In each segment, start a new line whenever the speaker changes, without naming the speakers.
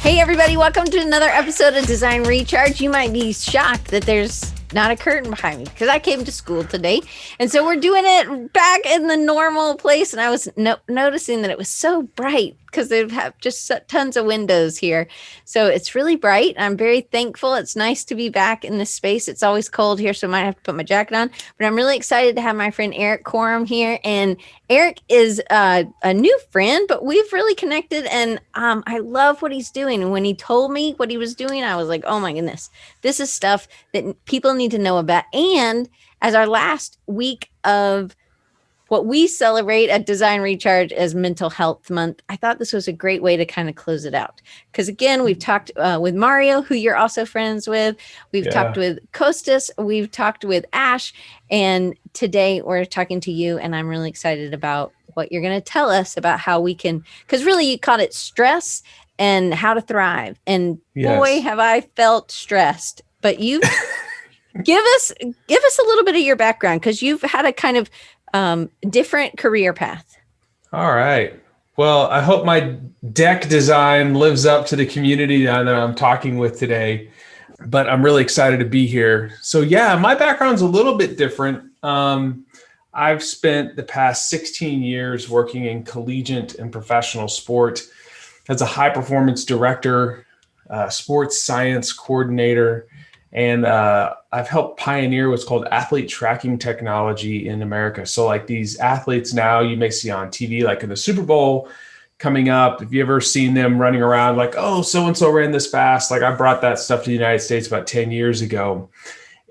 Hey everybody, welcome to another episode of Design Recharge. You might be shocked that there's not a curtain behind me because I came to school today. And so we're doing it back in the normal place. And I was noticing that it was so bright because they have just tons of windows here. So it's really bright. I'm very thankful. It's nice to be back in this space. It's always cold here, so I might have to put my jacket on. But I'm really excited to have my friend Erik Korem here. And Erik is a new friend, but we've really connected. And I love what he's doing. And when he told me what he was doing, I was like, oh my goodness, this is stuff that people need to know about. And as our last week of what we celebrate at Design Recharge as Mental Health Month, I thought this was a great way to kind of close it out. Because again, we've talked with Mario, who you're also friends with. We've talked with Kostas. We've talked with Ash. And today we're talking to you. And I'm really excited about what you're going to tell us about how we can, because really you called it stress and how to thrive. And boy, have I felt stressed. But you give us a little bit of your background, because you've had a kind of different career path.
All right. Well, I hope my deck design lives up to the community that I'm talking with today, but I'm really excited to be here. So yeah, my background's a little bit different. I've spent the past 16 years working in collegiate and professional sport as a high performance director, sports science coordinator, and I've helped pioneer what's called athlete tracking technology in America. So like these athletes now you may see on TV, like in the Super Bowl coming up, if you ever seen them running around like, oh, so-and-so ran this fast. Like I brought that stuff to the United States about 10 years ago.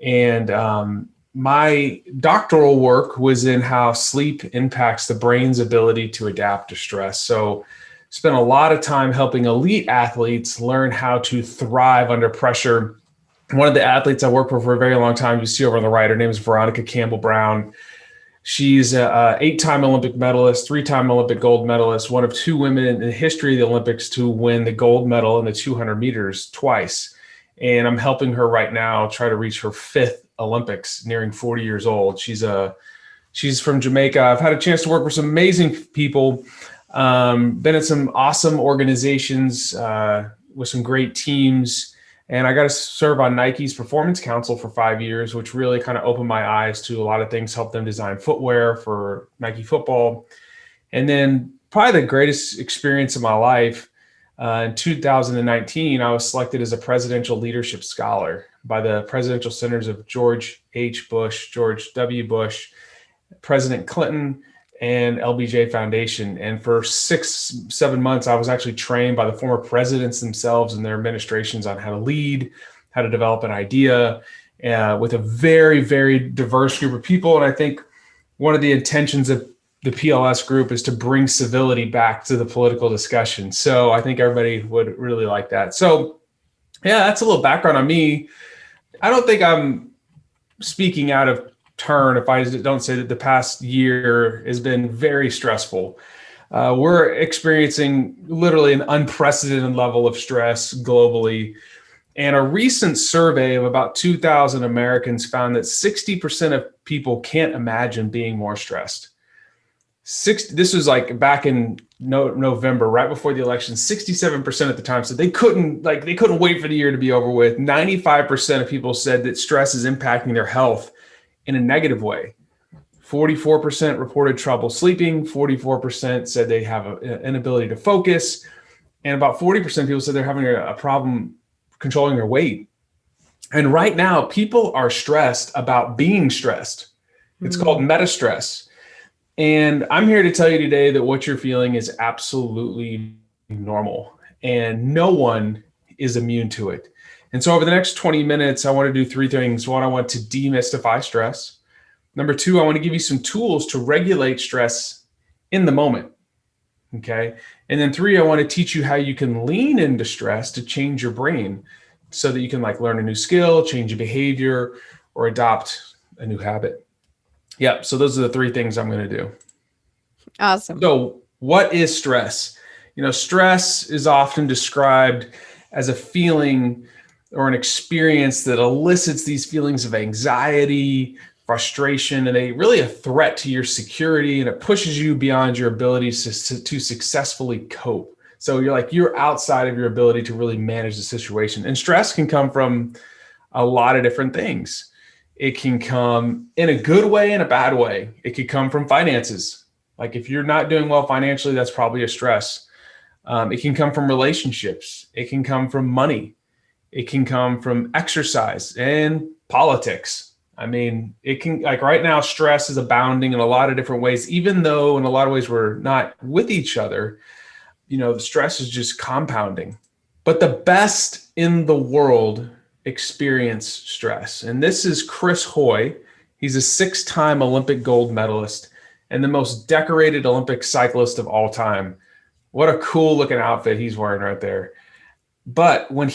And my doctoral work was in how sleep impacts the brain's ability to adapt to stress. So spent a lot of time helping elite athletes learn how to thrive under pressure. One of the athletes I worked for a very long time, you see over on the right, her name is Veronica Campbell-Brown. She's an 8-time Olympic medalist, 3-time Olympic gold medalist, one of 2 women in the history of the Olympics to win the gold medal in the 200 meters twice. And I'm helping her right now try to reach her 5th Olympics, nearing 40 years old. She's from Jamaica. I've had a chance to work with some amazing people, been at some awesome organizations with some great teams. And I got to serve on Nike's Performance Council for 5 years, which really kind of opened my eyes to a lot of things, helped them design footwear for Nike football. And then probably the greatest experience of my life, in 2019, I was selected as a presidential leadership scholar by the Presidential Centers of George H. Bush, George W. Bush, President Clinton, and LBJ Foundation. And for 6-7 months, I was actually trained by the former presidents themselves and their administrations on how to lead, how to develop an idea with a very, very diverse group of people. And I think one of the intentions of the PLS group is to bring civility back to the political discussion. So I think everybody would really like that. So yeah, that's a little background on me. I don't think I'm speaking out of turn if I don't say that the past year has been very stressful. We're experiencing literally an unprecedented level of stress globally. And a recent survey of about 2,000 Americans found that 60% of people can't imagine being more stressed. This was like back in November, right before the election. 67% at the time said they couldn't wait for the year to be over with. 95% of people said that stress is impacting their health in a negative way. 44% reported trouble sleeping. 44% said they have an inability to focus. And about 40% of people said they're having a problem controlling their weight. And right now, people are stressed about being stressed. It's called meta-stress. And I'm here to tell you today that what you're feeling is absolutely normal. And no one is immune to it. And so over the next 20 minutes, I want to do 3 things. 1, I want to demystify stress. Number 2, I want to give you some tools to regulate stress in the moment. Okay. And then 3, I want to teach you how you can lean into stress to change your brain so that you can like learn a new skill, change your behavior, or adopt a new habit. Yep. So those are the 3 things I'm going to do.
Awesome.
So what is stress? Stress is often described as a feeling or an experience that elicits these feelings of anxiety, frustration, and really a threat to your security, and it pushes you beyond your abilities to successfully cope. So you're outside of your ability to really manage the situation. And stress can come from a lot of different things. It can come in a good way and a bad way. It could come from finances. Like if you're not doing well financially, that's probably a stress. It can come from relationships. It can come from money. It can come from exercise and politics. I mean, it can, like right now, stress is abounding in a lot of different ways, even though in a lot of ways we're not with each other, the stress is just compounding. But the best in the world experience stress. And this is Chris Hoy. He's a 6-time Olympic gold medalist and the most decorated Olympic cyclist of all time. What a cool looking outfit he's wearing right there. But now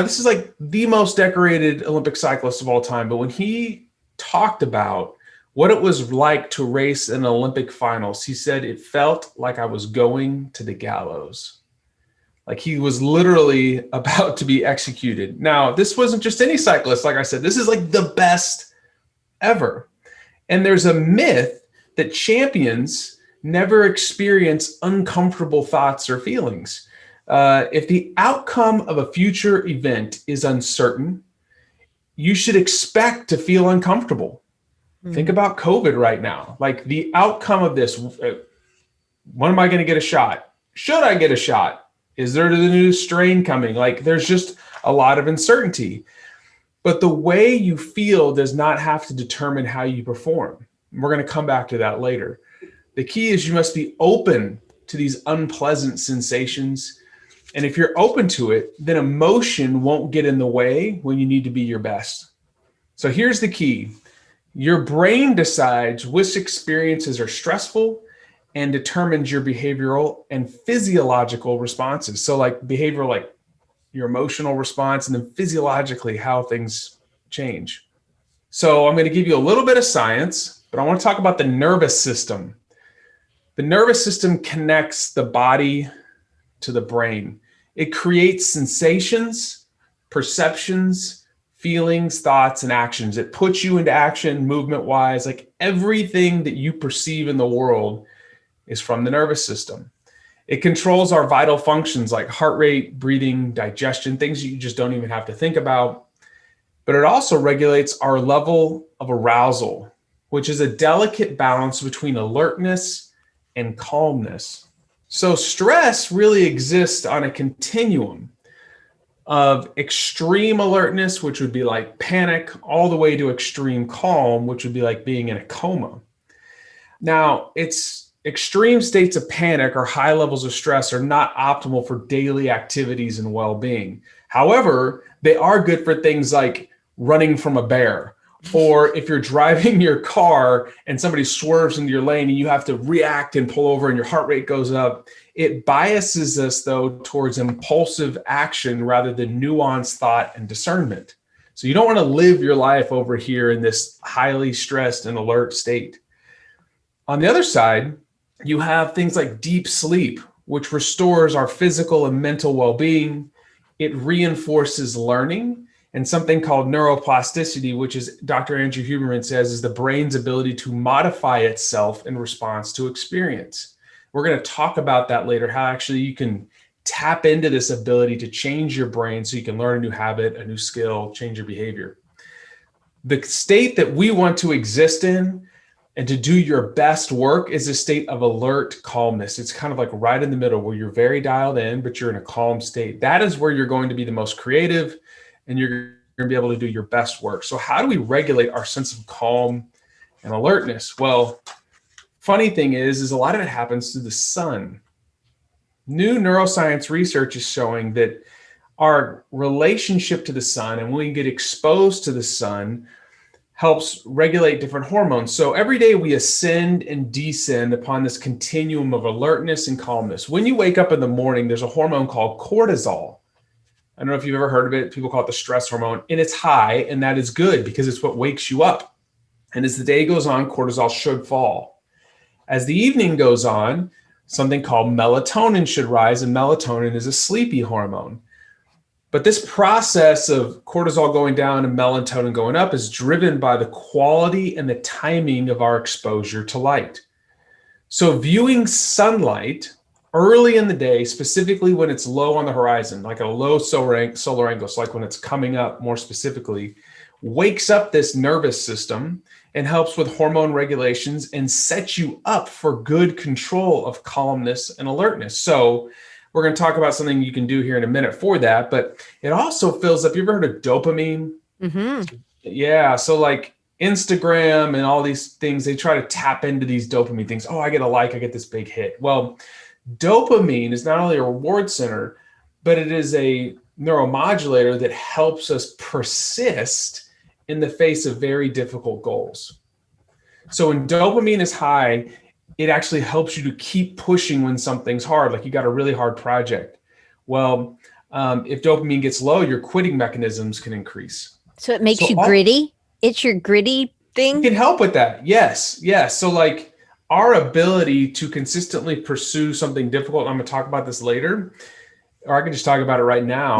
this is like the most decorated Olympic cyclist of all time, but when he talked about what it was like to race in Olympic finals, he said, it felt like I was going to the gallows. Like he was literally about to be executed. Now, this wasn't just any cyclist. Like I said, this is like the best ever. And there's a myth that champions never experience uncomfortable thoughts or feelings. If the outcome of a future event is uncertain, you should expect to feel uncomfortable. Mm-hmm. Think about COVID right now. Like the outcome of this, when am I going to get a shot? Should I get a shot? Is there the new strain coming? Like there's just a lot of uncertainty. But the way you feel does not have to determine how you perform. We're going to come back to that later. The key is you must be open to these unpleasant sensations. And if you're open to it, then emotion won't get in the way when you need to be your best. So here's the key. Your brain decides which experiences are stressful and determines your behavioral and physiological responses. So like behavioral, like your emotional response, and then physiologically how things change. So I'm going to give you a little bit of science, but I want to talk about the nervous system. The nervous system connects the body to the brain. It creates sensations, perceptions, feelings, thoughts, and actions. It puts you into action movement-wise. Like everything that you perceive in the world is from the nervous system. It controls our vital functions like heart rate, breathing, digestion, things you just don't even have to think about. But it also regulates our level of arousal, which is a delicate balance between alertness and calmness. So stress really exists on a continuum of extreme alertness, which would be like panic, all the way to extreme calm, which would be like being in a coma. Now, it's extreme states of panic or high levels of stress are not optimal for daily activities and well-being. However, they are good for things like running from a bear, or if you're driving your car and somebody swerves into your lane and you have to react and pull over and your heart rate goes up. It biases us, though, towards impulsive action rather than nuanced thought and discernment. So you don't want to live your life over here in this highly stressed and alert state. On the other side, you have things like deep sleep, which restores our physical and mental well-being. It reinforces learning, and something called neuroplasticity, which is Dr. Andrew Huberman says is the brain's ability to modify itself in response to experience. We're going to talk about that later, how actually you can tap into this ability to change your brain so you can learn a new habit, a new skill, change your behavior. The state that we want to exist in and to do your best work is a state of alert calmness. It's kind of like right in the middle where you're very dialed in, but you're in a calm state. That is where you're going to be the most creative and you're going to be able to do your best work. So how do we regulate our sense of calm and alertness? Well, funny thing is a lot of it happens through the sun. New neuroscience research is showing that our relationship to the sun and when we get exposed to the sun helps regulate different hormones. So every day we ascend and descend upon this continuum of alertness and calmness. When you wake up in the morning, there's a hormone called cortisol. I don't know if you've ever heard of it. People call it the stress hormone, and it's high, and that is good because it's what wakes you up. And as the day goes on, cortisol should fall. As the evening goes on, something called melatonin should rise, and melatonin is a sleepy hormone. But this process of cortisol going down and melatonin going up is driven by the quality and the timing of our exposure to light. So viewing sunlight early in the day, specifically when it's low on the horizon, like a low solar angle, so like when it's coming up more specifically, wakes up this nervous system and helps with hormone regulations and sets you up for good control of calmness and alertness. So we're going to talk about something you can do here in a minute for that, but it also fills up. You ever heard of dopamine?
Mm-hmm.
Yeah. So like Instagram and all these things, they try to tap into these dopamine things. Oh, I get a like, I get this big hit. Well, dopamine is not only a reward center, but it is a neuromodulator that helps us persist in the face of very difficult goals. So when dopamine is high, it actually helps you to keep pushing when something's hard, like you got a really hard project. Well, if dopamine gets low, your quitting mechanisms can increase.
So it makes you gritty? It's your gritty thing?
It can help with that. Yes. So like our ability to consistently pursue something difficult, I'm going to talk about this later, or I can just talk about it right now.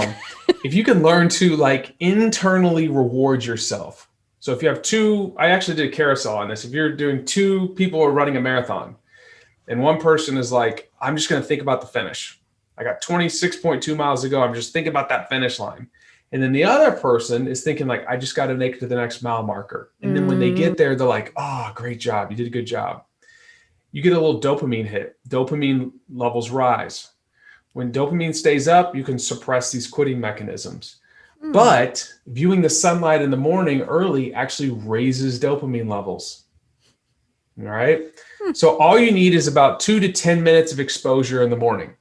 If you can learn to like internally reward yourself. So if you have I actually did a carousel on this. If you're doing two people are running a marathon and one person is like, I'm just going to think about the finish. I got 26.2 miles to go. I'm just thinking about that finish line. And then the other person is thinking like, I just got to make it to the next mile marker. And then when they get there, they're like, oh, great job. You did a good job. You get a little dopamine hit. Dopamine levels rise. When dopamine stays up, you can suppress these quitting mechanisms. But viewing the sunlight in the morning early actually raises dopamine levels. All right. So all you need is about 2 to 10 minutes of exposure in the morning.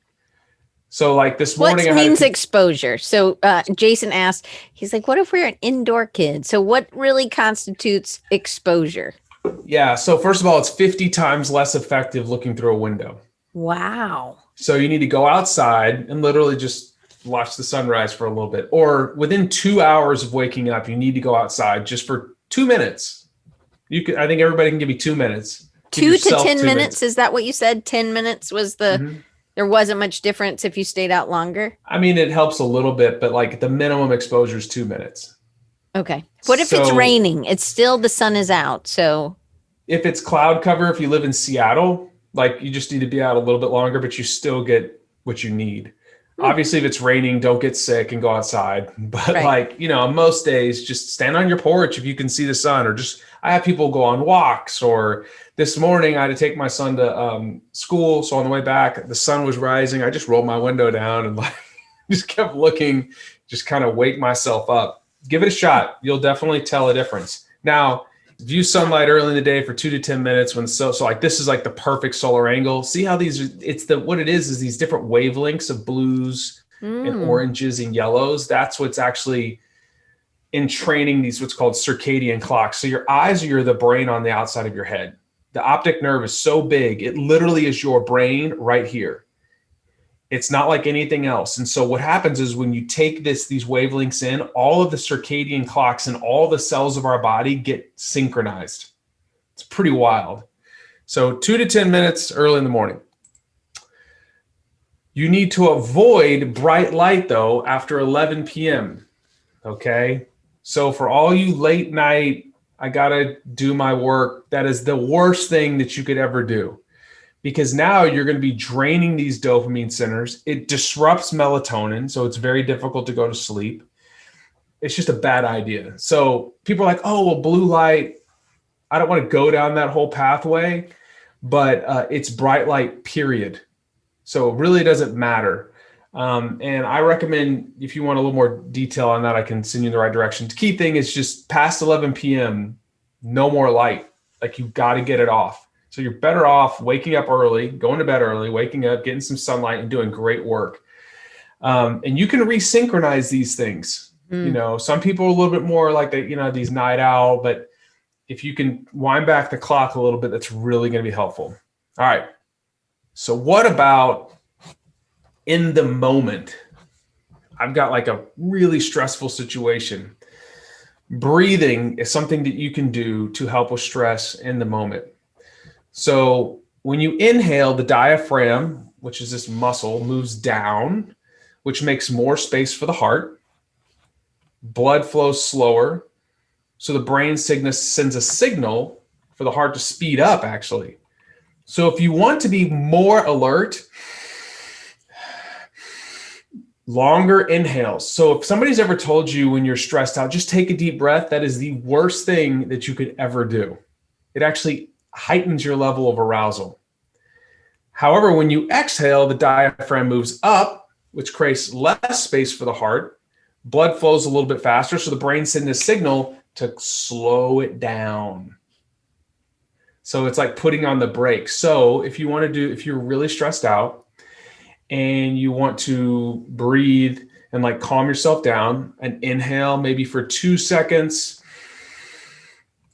So like this morning,
what means exposure? So Jason asked, he's like, what if we're an indoor kid? So what really constitutes exposure?
Yeah. So first of all, it's 50 times less effective looking through a window.
Wow.
So you need to go outside and literally just watch the sunrise for a little bit, or within 2 hours of waking up, you need to go outside just for 2 minutes. I think everybody can give you 2 minutes.
2 to 10 minutes. Is that what you said? 10 minutes was there wasn't much difference if you stayed out longer.
I mean, it helps a little bit, but like the minimum exposure is 2 minutes.
Okay. What if it's raining? It's still, the sun is out. So
if it's cloud cover, if you live in Seattle, like you just need to be out a little bit longer, but you still get what you need. Obviously, if it's raining, don't get sick and go outside. But like, most days, just stand on your porch if you can see the sun, or just, I have people go on walks. Or this morning I had to take my son to school. So on the way back, the sun was rising. I just rolled my window down and like just kept looking, just kind of wake myself up. Give it a shot. You'll definitely tell a difference. Now, view sunlight early in the day for 2 to 10 minutes so like this is like the perfect solar angle. See how what it is these different wavelengths of blues and oranges and yellows. That's what's actually entraining these, what's called circadian clocks. So your eyes are the brain on the outside of your head. The optic nerve is so big, it literally is your brain right here. It's not like anything else. And so what happens is when you take these wavelengths in, all of the circadian clocks and all the cells of our body get synchronized. It's pretty wild. So 2 to 10 minutes early in the morning. You need to avoid bright light though after 11 p.m. Okay. So for all you late night, I got to do my work, that is the worst thing that you could ever do. Because now you're going to be draining these dopamine centers. It disrupts melatonin, so it's very difficult to go to sleep. It's just a bad idea. So people are like, oh, well, blue light, I don't want to go down that whole pathway, but it's bright light, period. So it really doesn't matter. And I recommend, if you want a little more detail on that, I can send you in the right direction. The key thing is just past 11 p.m., no more light. Like you've got to get it off. So you're better off waking up early, going to bed early, waking up, getting some sunlight and doing great work. And you can resynchronize these things. Some people are a little bit more like these night owl, but if you can wind back the clock a little bit, that's really going to be helpful. All right. So what about in the moment? I've got like a really stressful situation. Breathing is something that you can do to help with stress in the moment. So when you inhale, the diaphragm, which is this muscle, moves down, which makes more space for the heart. Blood flows slower. So the brain sends a signal for the heart to speed up, actually. So if you want to be more alert, Longer inhales. So if somebody's ever told you when you're stressed out, just take a deep breath, that is the worst thing that you could ever do. It actually heightens your level of arousal. However, when you exhale, the diaphragm moves up, which creates less space for the heart. Blood flows a little bit faster, so the brain sends a signal to slow it down. So it's like putting on the brakes. So if you're really stressed out and you want to breathe and like calm yourself down, and inhale maybe for 2 seconds,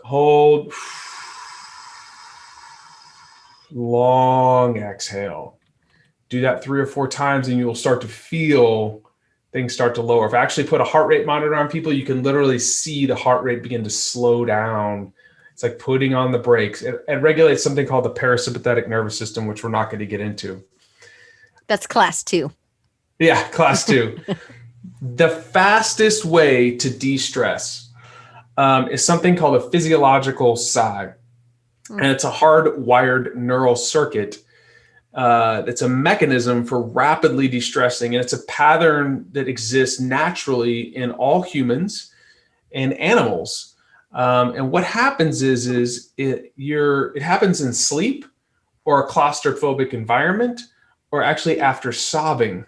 hold, long exhale. Do that 3 or 4 times and you'll start to feel things start to lower. If I actually put a heart rate monitor on people, you can literally see the heart rate begin to slow down. It's like putting on the brakes. It regulates something called the parasympathetic nervous system, which we're not going to get into.
That's class 2.
Yeah, class 2. The fastest way to de-stress is something called a physiological sigh. And it's a hardwired neural circuit that's a mechanism for rapidly de-stressing. And it's a pattern that exists naturally in all humans and animals. And what happens is it happens in sleep or a claustrophobic environment, or actually after sobbing.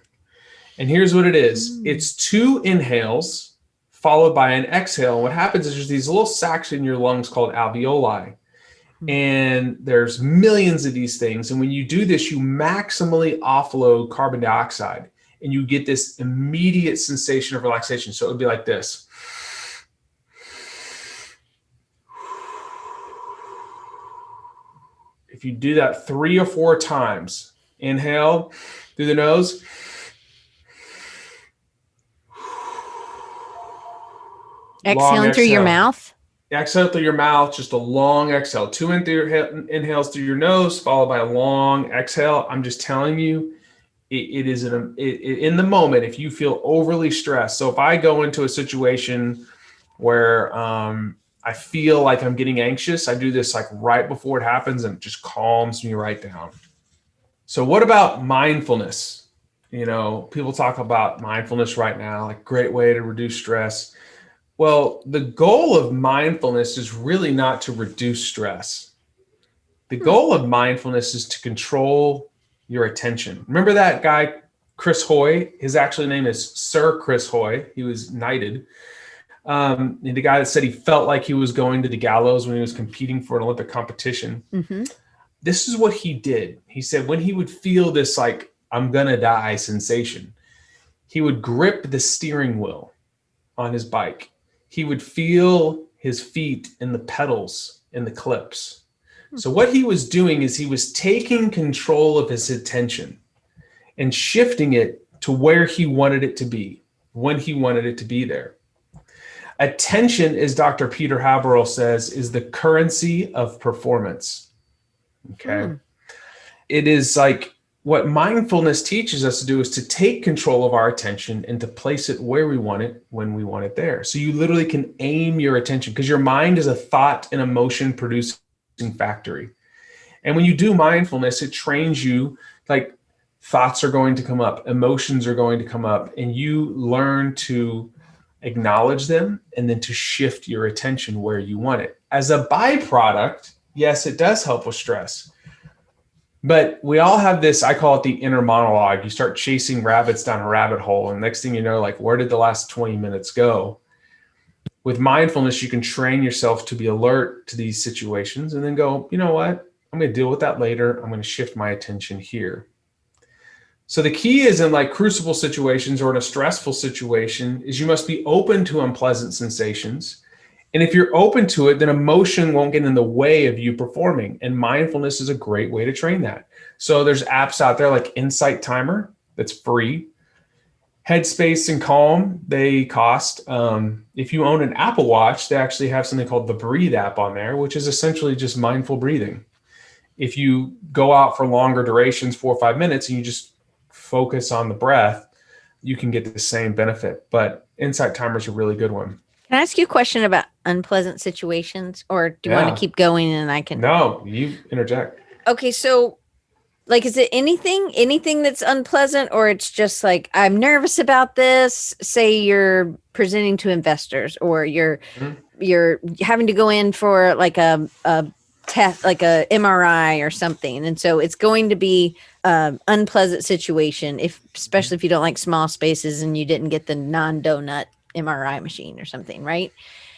And here's what it is. It's 2 inhales followed by an exhale. And what happens is there's these little sacs in your lungs called alveoli. And there's millions of these things. And when you do this, you maximally offload carbon dioxide and you get this immediate sensation of relaxation. So it would be like this. If you do that 3 or 4 times, inhale through the nose.
Exhaling through your mouth.
Exhale through your mouth, just a long exhale. 2 inhales through your nose, followed by a long exhale. I'm just telling you, it is in the moment, if you feel overly stressed. So if I go into a situation where I feel like I'm getting anxious, I do this like right before it happens, and it just calms me right down. So what about mindfulness? People talk about mindfulness right now, like great way to reduce stress. Well, the goal of mindfulness is really not to reduce stress. The goal of mindfulness is to control your attention. Remember that guy, Chris Hoy? His actual name is Sir Chris Hoy. He was knighted. And the guy that said he felt like he was going to the gallows when he was competing for an Olympic competition. Mm-hmm. This is what he did. He said when he would feel this like, I'm going to die sensation, he would grip the steering wheel on his bike. He would feel his feet in the pedals in the clips. So what he was doing is he was taking control of his attention and shifting it to where he wanted it to be, when he wanted it to be there. Attention, as Dr. Peter Haberl says, is the currency of performance. Okay. It is like what mindfulness teaches us to do is to take control of our attention and to place it where we want it, when we want it there. So you literally can aim your attention, because your mind is a thought and emotion producing factory. And when you do mindfulness, it trains you, like thoughts are going to come up, emotions are going to come up, and you learn to acknowledge them and then to shift your attention where you want it. As a byproduct, yes, it does help with stress. But we all have this, I call it the inner monologue. You start chasing rabbits down a rabbit hole, and next thing you know, like, where did the last 20 minutes go? With mindfulness, you can train yourself to be alert to these situations and then go, you know what? I'm going to deal with that later. I'm going to shift my attention here. So the key is in like crucible situations or in a stressful situation is you must be open to unpleasant sensations. And if you're open to it, then emotion won't get in the way of you performing. And mindfulness is a great way to train that. So there's apps out there like Insight Timer that's free. Headspace and Calm, they cost. If you own an Apple Watch, they actually have something called the Breathe app on there, which is essentially just mindful breathing. If you go out for longer durations, 4 or 5 minutes, and you just focus on the breath, you can get the same benefit. But Insight Timer is a really good one.
Can I ask you a question about unpleasant situations, or do you want to keep going and I can?
No, you interject.
Okay, so Like, is it anything that's unpleasant, or it's just like, I'm nervous about this? Say you're presenting to investors, or
Mhm.
you're having to go in for like a test, like a MRI or something. And so it's going to be unpleasant situation, especially if you don't like small spaces and you didn't get the non-donut MRI machine or something, right?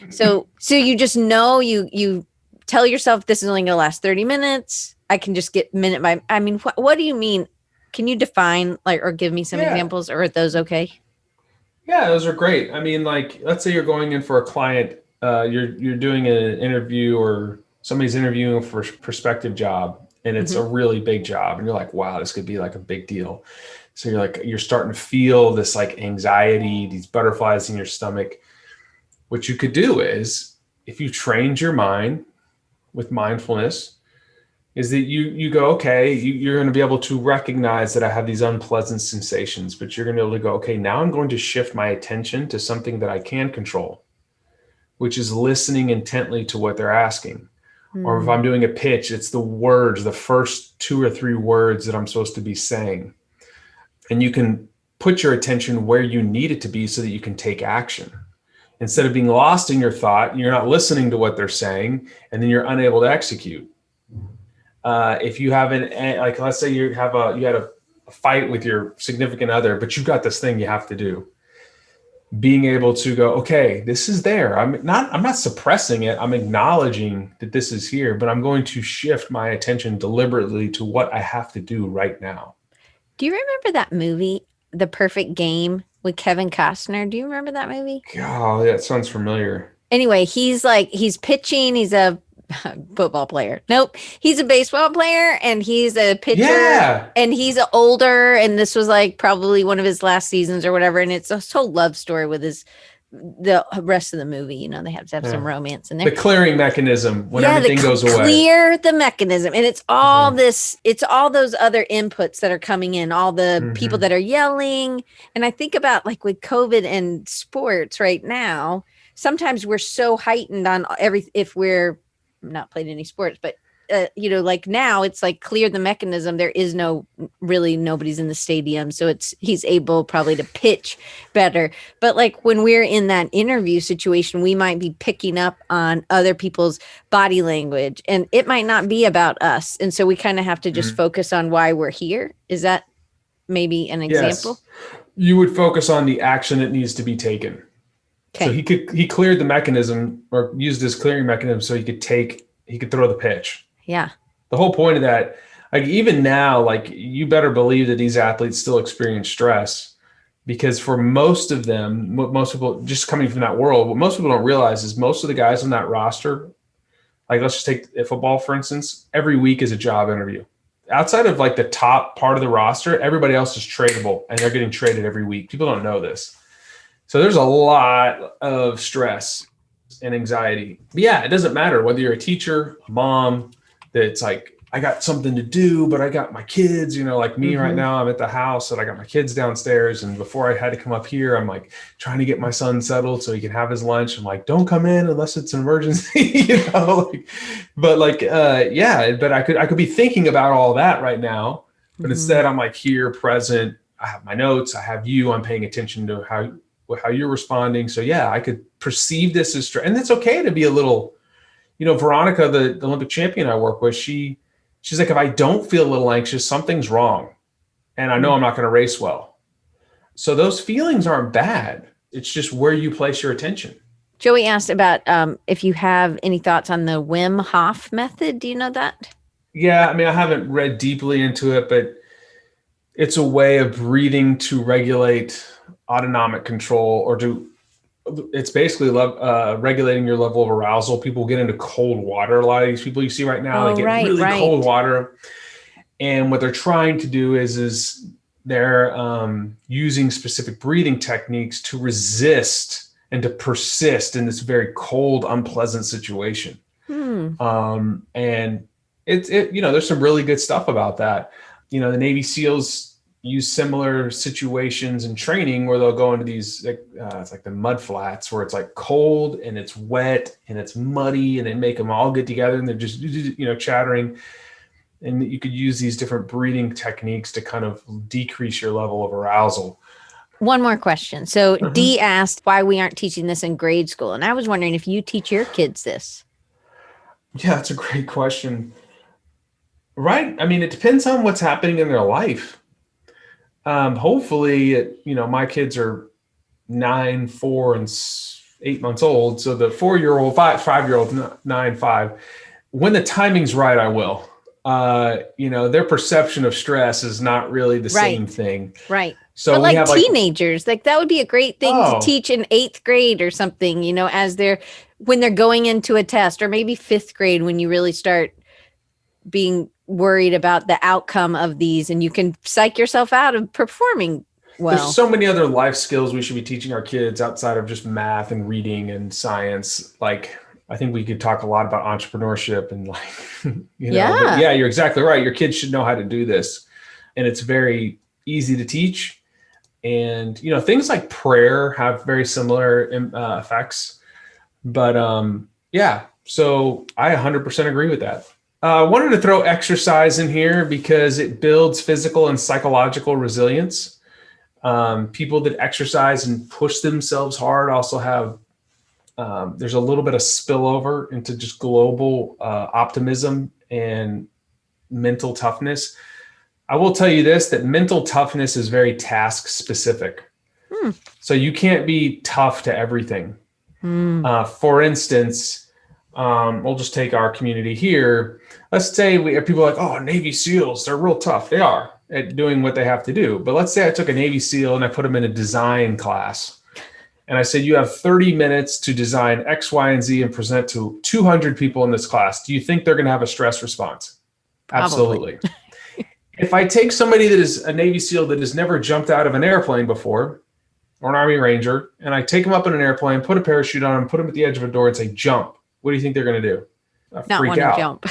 So you just know, you tell yourself this is only going to last 30 minutes. I can just get minute by. I mean, what do you mean? Can you define, like, or give me some
Yeah.
examples, or are those okay?
Yeah, those are great. I mean, like, let's say you're going in for a client, you're doing an interview, or somebody's interviewing for a prospective job, and it's
Mm-hmm.
a really big job, and you're like, wow, this could be like a big deal. So you're starting to feel this like anxiety, these butterflies in your stomach. What you could do is, if you trained your mind with mindfulness, is that you go, okay, you're going to be able to recognize that I have these unpleasant sensations, but you're going to be able to go, okay, now I'm going to shift my attention to something that I can control, which is listening intently to what they're asking. Or if
Mm.
I'm doing a pitch, it's the words, the first 2 or 3 words that I'm supposed to be saying. And you can put your attention where you need it to be so that you can take action. Instead of being lost in your thought, you're not listening to what they're saying, and then you're unable to execute. If you haven't, like, let's say you had a fight with your significant other, but you've got this thing you have to do. Being able to go, okay, this is there. I'm not suppressing it. I'm acknowledging that this is here, but I'm going to shift my attention deliberately to what I have to do right now.
Do you remember that movie, The Perfect Game, with Kevin Costner? Do you remember that movie?
God, that sounds familiar.
Anyway, he's pitching, he's a football player. Nope. He's a baseball player and he's a pitcher,
Yeah.
and he's older, and this was like probably one of his last seasons or whatever, and it's a whole love story with the rest of the movie. They have to have some
Yeah.
romance in there.
The clearing mechanism when
Yeah, the
everything goes away.
clear the mechanism, and it's all
Mhm.
this, it's all those other inputs that are coming in, all the people
Mhm.
that are yelling. And I think about, like, with COVID and sports right now, sometimes we're so heightened on if we're not playing any sports, but like now it's like clear the mechanism. There is nobody's in the stadium, so he's able probably to pitch better. But like when we're in that interview situation, we might be picking up on other people's body language, and it might not be about us, and so we kind of have to just
Mhm.
focus on why we're here. Is that maybe an example?
Yes. You would focus on the action that needs to be taken. So
Okay.
he cleared the mechanism, or used his clearing mechanism, so he could throw the pitch.
Yeah.
The whole point of that, like, even now, like, you better believe that these athletes still experience stress, because for most of them, what most people, just coming from that world, what most people don't realize is most of the guys on that roster, like, let's just take football, for instance, every week is a job interview. Outside of like the top part of the roster, everybody else is tradable, and they're getting traded every week. People don't know this. So there's a lot of stress and anxiety. But yeah, it doesn't matter whether you're a teacher, a mom, that's like, I got something to do, but I got my kids, like me right
Mm-hmm.
now, I'm at the house and I got my kids downstairs. And before I had to come up here, I'm like trying to get my son settled so he can have his lunch. I'm like, don't come in unless it's an emergency, yeah, but I could be thinking about all that right now. But
Mm-hmm.
instead I'm like here present. I have my notes. I have you. I'm paying attention to how you're responding. So yeah, I could perceive this as stress, and it's okay to be a little, Veronica, the Olympic champion I work with, she's like, if I don't feel a little anxious, something's wrong. And I know I'm not going to race well. So those feelings aren't bad. It's just where you place your attention.
Joey asked about if you have any thoughts on the Wim Hof method. Do you know that?
Yeah. I mean, I haven't read deeply into it, but it's a way of breathing to regulate autonomic control, it's basically regulating your level of arousal. People get into cold water. A lot of these people you see right now, they get really cold water. And what they're trying to do is they're using specific breathing techniques to resist and to persist in this very cold, unpleasant situation. And there's some really good stuff about that. The Navy SEALs use similar situations in training where they'll go into these, it's like the mud flats where it's like cold and it's wet and it's muddy, and they make them all get together and they're just, chattering. And you could use these different breathing techniques to kind of decrease your level of arousal.
One more question. So Dee asked why we aren't teaching this in grade school. And I was wondering if you teach your kids this.
Yeah, that's a great question. Right. I mean, it depends on what's happening in their life. Hopefully, my kids are 9, 4, and 8 months old. So the 4-year-old, 5-year-old, 9, 5, when the timing's right, I will. Their perception of stress is not really the same thing.
Right.
So
but
we
like
have
teenagers, like that would be a great thing to teach in 8th grade or something, when they're going into a test, or maybe 5th grade when you really start being worried about the outcome of these, and you can psych yourself out of performing well.
There's so many other life skills we should be teaching our kids outside of just math and reading and science. Like, I think we could talk a lot about entrepreneurship and but yeah, you're exactly right. Your kids should know how to do this, and it's very easy to teach. And, things like prayer have very similar effects, but so I 100% agree with that. I wanted to throw exercise in here because it builds physical and psychological resilience. People that exercise and push themselves hard also have, there's a little bit of spillover into just global optimism and mental toughness. I will tell you this, that mental toughness is very task specific. So you can't be tough to everything. For instance, we'll just take our community here. Let's say we have people like, oh, Navy SEALs, they're real tough. They are at doing what they have to do. But let's say I took a Navy SEAL and I put him in a design class. And I said, you have 30 minutes to design X, Y, and Z and present to 200 people in this class. Do you think they're going to have a stress response?
Probably.
Absolutely. If I take somebody that is a Navy SEAL that has never jumped out of an airplane before, or an Army Ranger, and I take them up in an airplane, put a parachute on them, put them at the edge of a door and say, jump. What do you think they're going to do?
Not want to jump.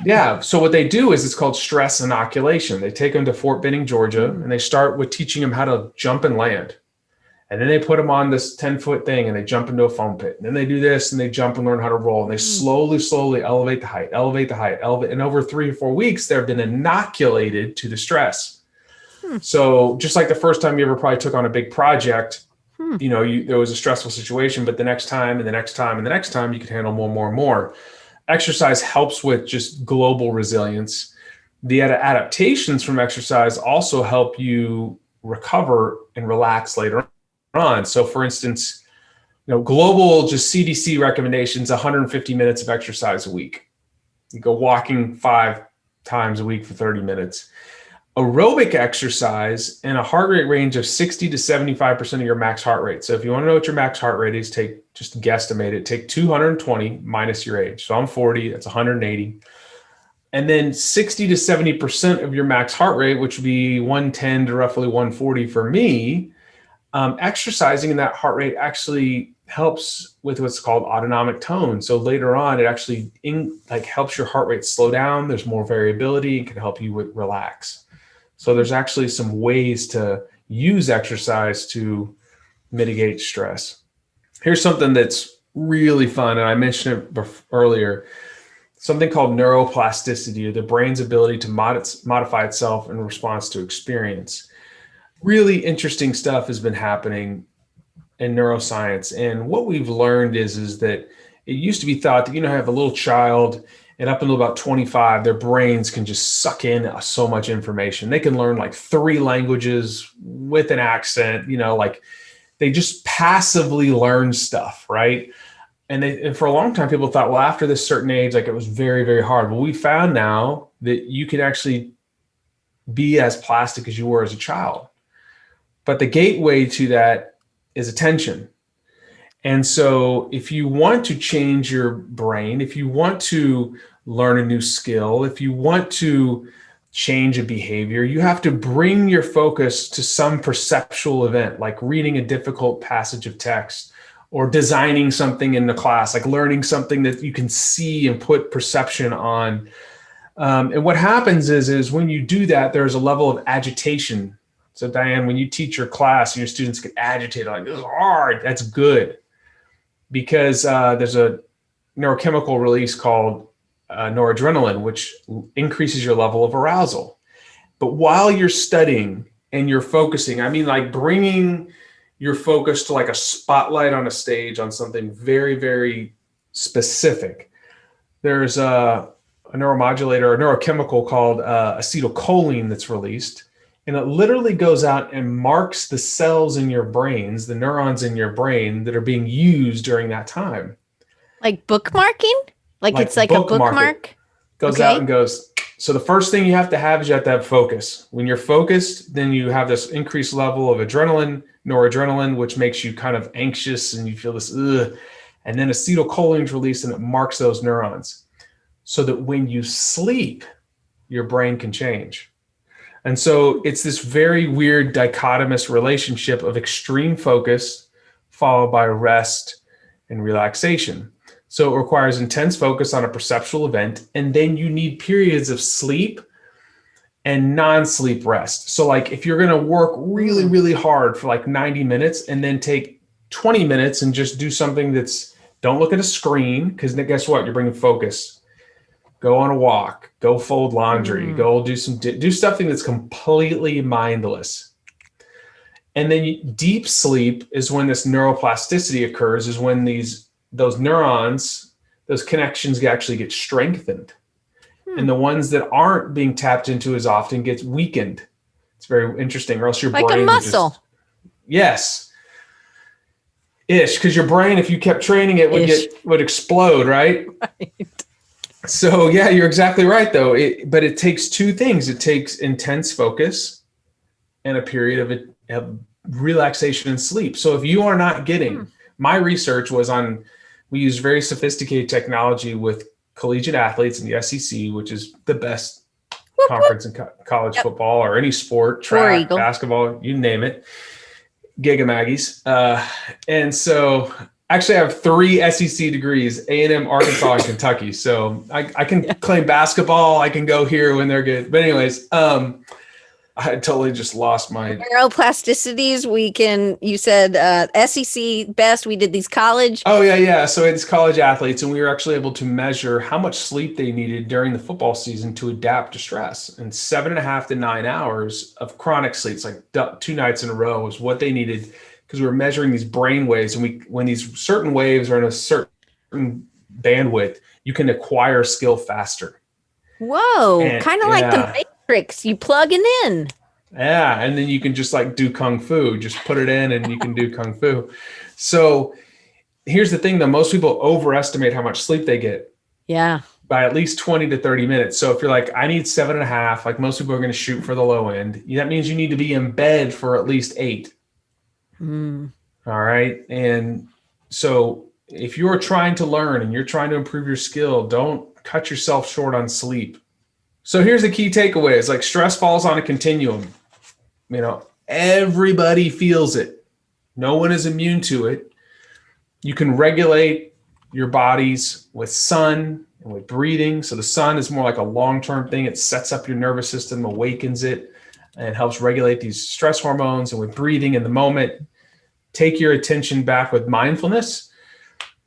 Yeah. So what they do is it's called stress inoculation. They take them to Fort Benning, Georgia, and they start with teaching them how to jump and land. And then they put them on this 10-foot thing and they jump into a foam pit. And then they do this and they jump and learn how to roll. And they slowly elevate the height. And over 3 or 4 weeks, they've been inoculated to the stress. So just like the first time you ever probably took on a big project, there was a stressful situation, but the next time and the next time and the next time you could handle more and more. Exercise helps with just global resilience. The adaptations from exercise also help you recover and relax later on. So for instance, global just CDC recommendations, 150 minutes of exercise a week. You go walking 5 times a week for 30 minutes. Aerobic exercise and a heart rate range of 60 to 75% of your max heart rate. So if you want to know what your max heart rate is, just guesstimate it, take 220 minus your age. So I'm 40, that's 180. And then 60 to 70% of your max heart rate, which would be 110 to roughly 140 for me, exercising in that heart rate actually helps with what's called autonomic tone. So later on, it actually helps your heart rate slow down. There's more variability and can help you relax. So there's actually some ways to use exercise to mitigate stress. Here's something that's really fun, and I mentioned it earlier, something called neuroplasticity, or the brain's ability to modify itself in response to experience. Really interesting stuff has been happening in neuroscience. And what we've learned is that it used to be thought that, have a little child and up until about 25, their brains can just suck in so much information. They can learn like 3 languages with an accent, they just passively learn stuff, right? And for a long time, people thought, well, after this certain age, it was very, very hard. Well, we found now that you can actually be as plastic as you were as a child. But the gateway to that is attention. And so if you want to change your brain, if you want to learn a new skill, if you want to change a behavior, you have to bring your focus to some perceptual event, like reading a difficult passage of text or designing something in the class, like learning something that you can see and put perception on. And what happens is when you do that, there's a level of agitation. So Diane, when you teach your class and your students get agitated, like, this is hard, that's good. Because there's a neurochemical release called noradrenaline, which increases your level of arousal. But while you're studying and you're focusing, I mean, like bringing your focus to like a spotlight on a stage on something very, very specific. There's a neuromodulator, a neurochemical called acetylcholine that's released. And it literally goes out and marks the cells in your brains, the neurons in your brain that are being used during that time.
Like bookmarking? Like it's like a bookmark?
Goes out and goes. So the first thing you have to have is you have to have focus. When you're focused, then you have this increased level of adrenaline, noradrenaline, which makes you kind of anxious and you feel this, ugh. And then acetylcholine is released and it marks those neurons so that when you sleep, your brain can change. And so it's this very weird dichotomous relationship of extreme focus followed by rest and relaxation. So it requires intense focus on a perceptual event. And then you need periods of sleep and non-sleep rest. So like if you're going to work really, really hard for like 90 minutes and then take 20 minutes and just do something don't look at a screen, because guess what? You're bringing focus. Go on a walk, go fold laundry, go do something that's completely mindless. And then deep sleep is when this neuroplasticity occurs, is when those neurons, those connections actually get strengthened. And the ones that aren't being tapped into as often gets weakened. It's very interesting, or else your brain
like a muscle.
Yes. Ish, because your brain, if you kept training it, would explode, right?
Right.
So yeah, you're exactly right though. But it takes two things. It takes intense focus and a period of relaxation and sleep. So if you are not getting, my research was we use very sophisticated technology with collegiate athletes in the SEC, which is the best conference in college football or any sport, track, basketball, you name it. Giga Maggies. And so actually I have 3 SEC degrees, A&M, Arkansas, and Kentucky. So I can claim basketball. I can go here when they're good. But anyways, I totally just lost my
neuroplasticities. You said SEC best. We did these college.
Oh yeah. So it's college athletes, and we were actually able to measure how much sleep they needed during the football season to adapt to stress. And 7.5 to 9 hours of chronic sleep, it's like 2 nights in a row, was what they needed, because we were measuring these brain waves, and when these certain waves are in a certain bandwidth, you can acquire skill faster.
Whoa, kind of like the Matrix. You plug it in.
Yeah, and then you can just like do kung fu. Just put it in and you can do kung fu. So here's the thing though, most people overestimate how much sleep they get.
Yeah.
By at least 20 to 30 minutes. So if you're like, I need 7.5, like most people are going to shoot for the low end. That means you need to be in bed for at least 8. All right. And so if you're trying to learn and you're trying to improve your skill, don't cut yourself short on sleep. So here's the key takeaways. Like, stress falls on a continuum. Everybody feels it. No one is immune to it. You can regulate your bodies with sun and with breathing. So the sun is more like a long-term thing. It sets up your nervous system, awakens it, and helps regulate these stress hormones. And with breathing in the moment, take your attention back with mindfulness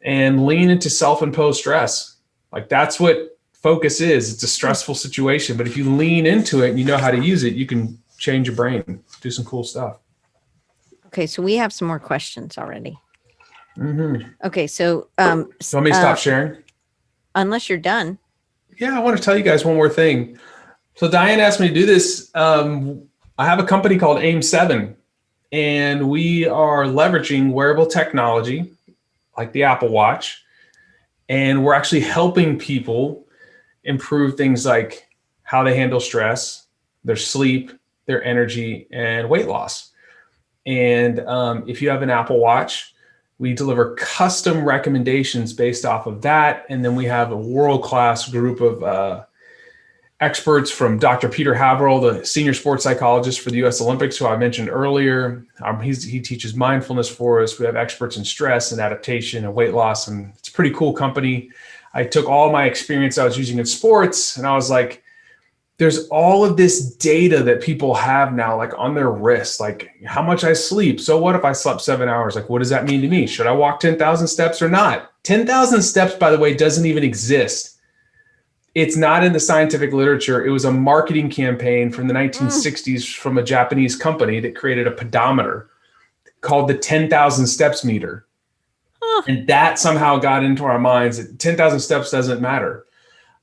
and lean into self-imposed stress. Like, that's what focus is. It's a stressful situation, but if you lean into it and you know how to use it, you can change your brain, do some cool stuff.
Okay, so we have some more questions already. Okay, so
you want me to stop sharing?
Unless you're done.
Yeah, I want to tell you guys one more thing. So Diane asked me to do this. I have a company called AIM7, and we are leveraging wearable technology like the Apple Watch, and we're actually helping people improve things like how they handle stress, their sleep, their energy, and weight loss. And if you have an Apple Watch, we deliver custom recommendations based off of that. And then we have a world-class group of experts from Dr. Peter Haverhill, the senior sports psychologist for the U.S. Olympics, who I mentioned earlier. He teaches mindfulness for us. We have experts in stress and adaptation and weight loss, and it's a pretty cool company. I took all my experience I was using in sports, and I was like, there's all of this data that people have now, like on their wrist, like how much I sleep. So what if I slept 7 hours? Like, what does that mean to me? Should I walk 10,000 steps or not? 10,000 steps, by the way, doesn't even exist. It's not in the scientific literature. It was a marketing campaign from the 1960s from a Japanese company that created a pedometer called the 10,000 steps meter. And that somehow got into our minds that 10,000 steps doesn't matter.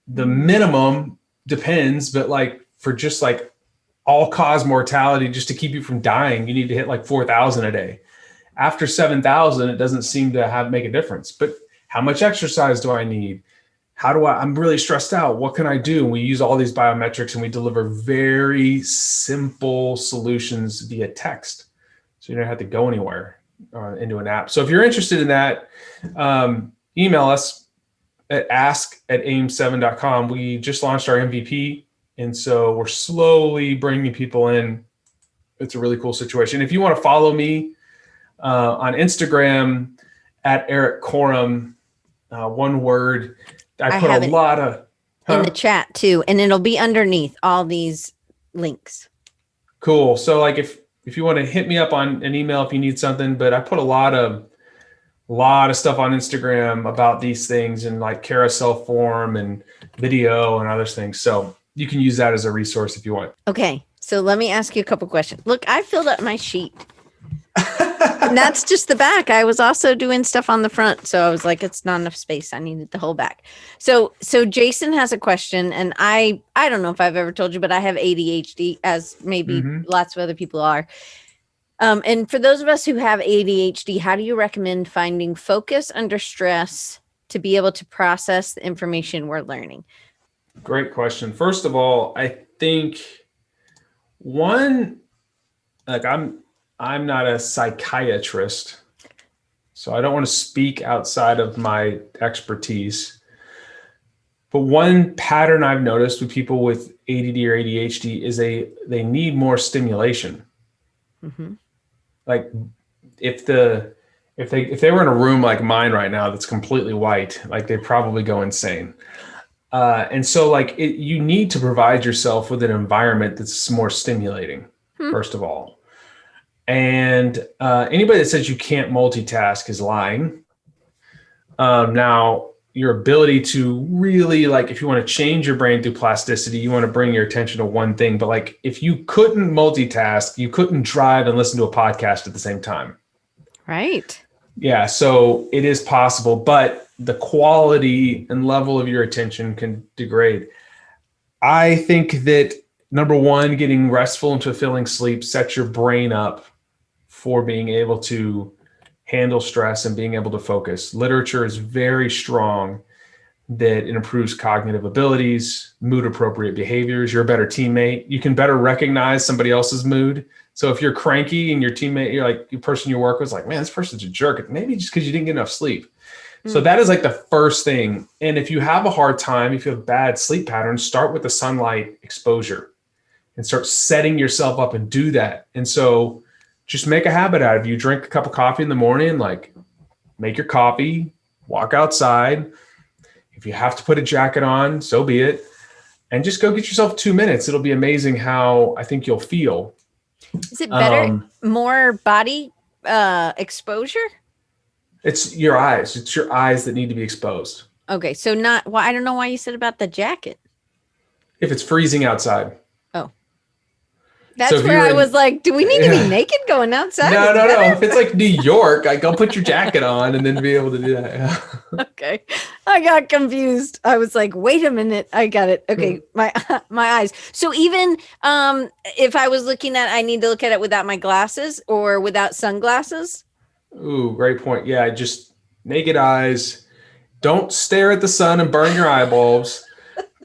The minimum depends, but like for just like all cause mortality, just to keep you from dying, you need to hit like 4,000 a day. After 7,000, it doesn't seem to make a difference. But how much exercise do I need? I'm really stressed out. What can I do? And we use all these biometrics and we deliver very simple solutions via text. So you don't have to go anywhere into an app. So if you're interested in that, email us at ask@aim7.com. We just launched our MVP. And so we're slowly bringing people in. It's a really cool situation. If you want to follow me on Instagram at Erik Korem, one word. I put a lot of
in the chat too, and it'll be underneath all these links.
Cool. So like if you want to hit me up on an email if you need something, but I put a lot of stuff on Instagram about these things and like carousel form and video and other things. So you can use that as a resource if you want.
Okay. So let me ask you a couple questions. Look, I filled up my sheet. And that's just the back. I was also doing stuff on the front. So I was like, it's not enough space. I needed the whole back. So Jason has a question, and I don't know if I've ever told you, but I have ADHD, as maybe lots of other people are. And for those of us who have ADHD, how do you recommend finding focus under stress to be able to process the information we're learning?
Great question. First of all, I think I'm not a psychiatrist, so I don't want to speak outside of my expertise. But one pattern I've noticed with people with ADD or ADHD is they need more stimulation. Mm-hmm. Like if they were in a room like mine right now that's completely white, like they'd probably go insane. And so like you need to provide yourself with an environment that's more stimulating, first of all. And anybody that says you can't multitask is lying. Now, your ability to really, like, if you want to change your brain through plasticity, you want to bring your attention to one thing. But like, if you couldn't multitask, you couldn't drive and listen to a podcast at the same time.
Right.
Yeah. So it is possible, but the quality and level of your attention can degrade. I think that number one, getting restful and fulfilling sleep sets your brain up for being able to handle stress and being able to focus. Literature is very strong that it improves cognitive abilities, mood appropriate behaviors. You're a better teammate. You can better recognize somebody else's mood. So if you're cranky and your teammate, you're like, the person you work with is like, man, this person's a jerk. Maybe just because you didn't get enough sleep. So that is like the first thing. And if you have a hard time, if you have bad sleep patterns, start with the sunlight exposure and start setting yourself up and do that. And so just make a habit out of it. You drink a cup of coffee in the morning, like make your coffee, walk outside. If you have to put a jacket on, so be it. And just go get yourself 2 minutes. It'll be amazing how I think you'll feel.
Is it better, more body exposure?
It's your eyes. It's your eyes that need to be exposed.
Okay. So I don't know why you said about the jacket.
If it's freezing outside.
Oh. That's where I was like, do we need to be naked going outside?
No. If it's like New York, go put your jacket on and then be able to do that. Yeah.
Okay. I got confused. I was like, wait a minute. I got it. Okay. My eyes. So even if I was I need to look at it without my glasses or without sunglasses.
Ooh, great point. Yeah. Just naked eyes. Don't stare at the sun and burn your eyeballs.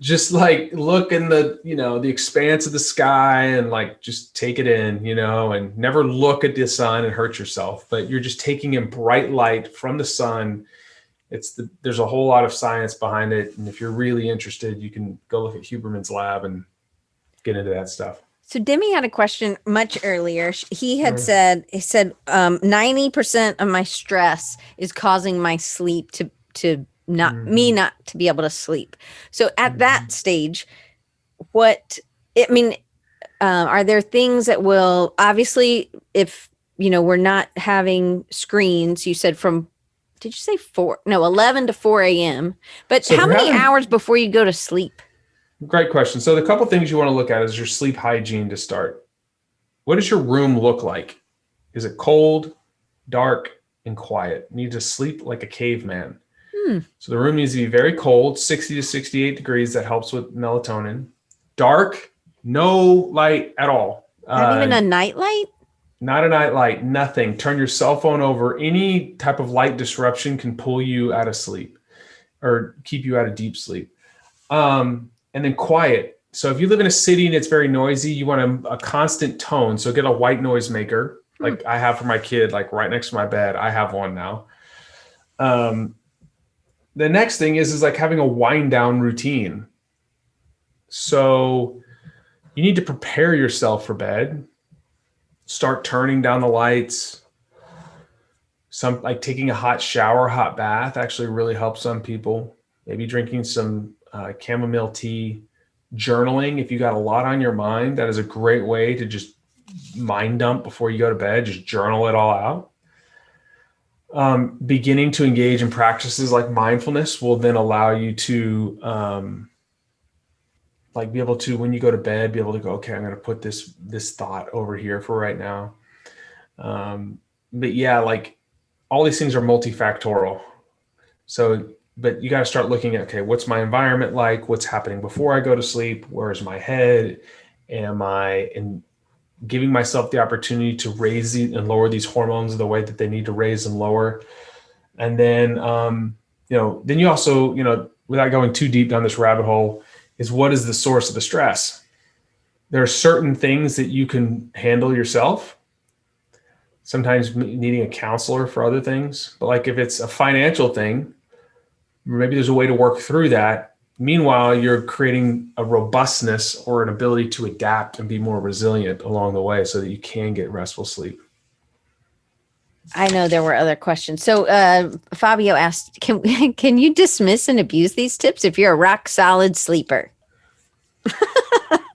Just like look in the expanse of the sky and like just take it in, and never look at the sun and hurt yourself. But you're just taking in bright light from the sun. There's a whole lot of science behind it. And if you're really interested, you can go look at Huberman's lab and get into that stuff.
So Demi had a question much earlier. He said 90% of my stress is causing my sleep to not to be able to sleep. So at that stage, are there things that will, obviously, if we're not having screens, you said from did you say 4? No, 11 to 4 a.m. But
So if
how
you're
many
having,
hours before you go to sleep?
great question. So the couple things you want to look at is your sleep hygiene to start. What does your room look like? Is it cold, dark, and quiet? You need to sleep like a caveman. So the room needs to be very cold, 60 to 68 degrees. That helps with melatonin. Dark, no light at all.
Not even a nightlight?
Not a night light, nothing. Turn your cell phone over. Any type of light disruption can pull you out of sleep or keep you out of deep sleep. And then quiet. So if you live in a city and it's very noisy, you want a constant tone. So get a white noise maker, like I have for my kid, like right next to my bed. I have one now. The next thing is like having a wind down routine. So you need to prepare yourself for bed. Start turning down the lights. Some like taking a hot shower, hot bath actually really helps some people. Maybe drinking some chamomile tea. Journaling, if you got a lot on your mind, that is a great way to just mind dump before you go to bed. Just journal it all out. Beginning to engage in practices like mindfulness will then allow you to like be able to, when you go to bed, be able to go, okay, I'm going to put this thought over here for right now. But yeah, like all these things are multifactorial. So, but you got to start looking at, okay, what's my environment like? What's happening before I go to sleep? Where's my head? Am I in giving myself the opportunity to raise and lower these hormones the way that they need to raise and lower? And then, then you also, without going too deep down this rabbit hole, is what is the source of the stress? There are certain things that you can handle yourself. Sometimes needing a counselor for other things, but like if it's a financial thing, maybe there's a way to work through that. Meanwhile, you're creating a robustness or an ability to adapt and be more resilient along the way so that you can get restful sleep.
I know there were other questions. So Fabio asked, can you dismiss and abuse these tips if you're a rock solid sleeper?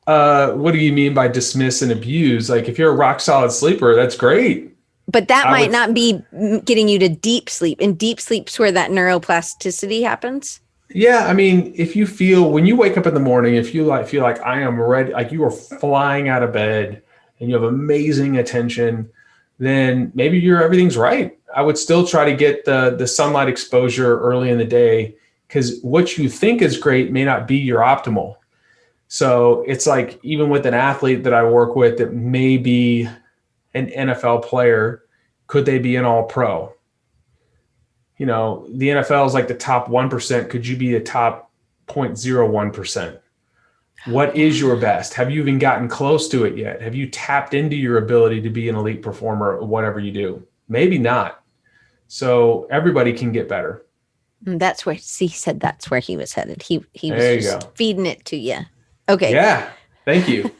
What do you mean by dismiss and abuse? Like if you're a rock solid sleeper, that's great.
But that might not be getting you to deep sleep. And deep sleep's where that neuroplasticity happens.
Yeah, I mean, if you feel when you wake up in the morning, if you feel like I am ready, like you are flying out of bed and you have amazing attention, then maybe everything's right. I would still try to get the sunlight exposure early in the day because what you think is great may not be your optimal. So it's like even with an athlete that I work with that may be an NFL player, could they be an all-pro? The NFL is like the top 1%. Could you be a top 0.01%? What is your best? Have you even gotten close to it yet? Have you tapped into your ability to be an elite performer or whatever you do? Maybe not. So everybody can get better.
That's where he said that's where he was headed. He was just feeding it to you. Okay.
Yeah. Thank you.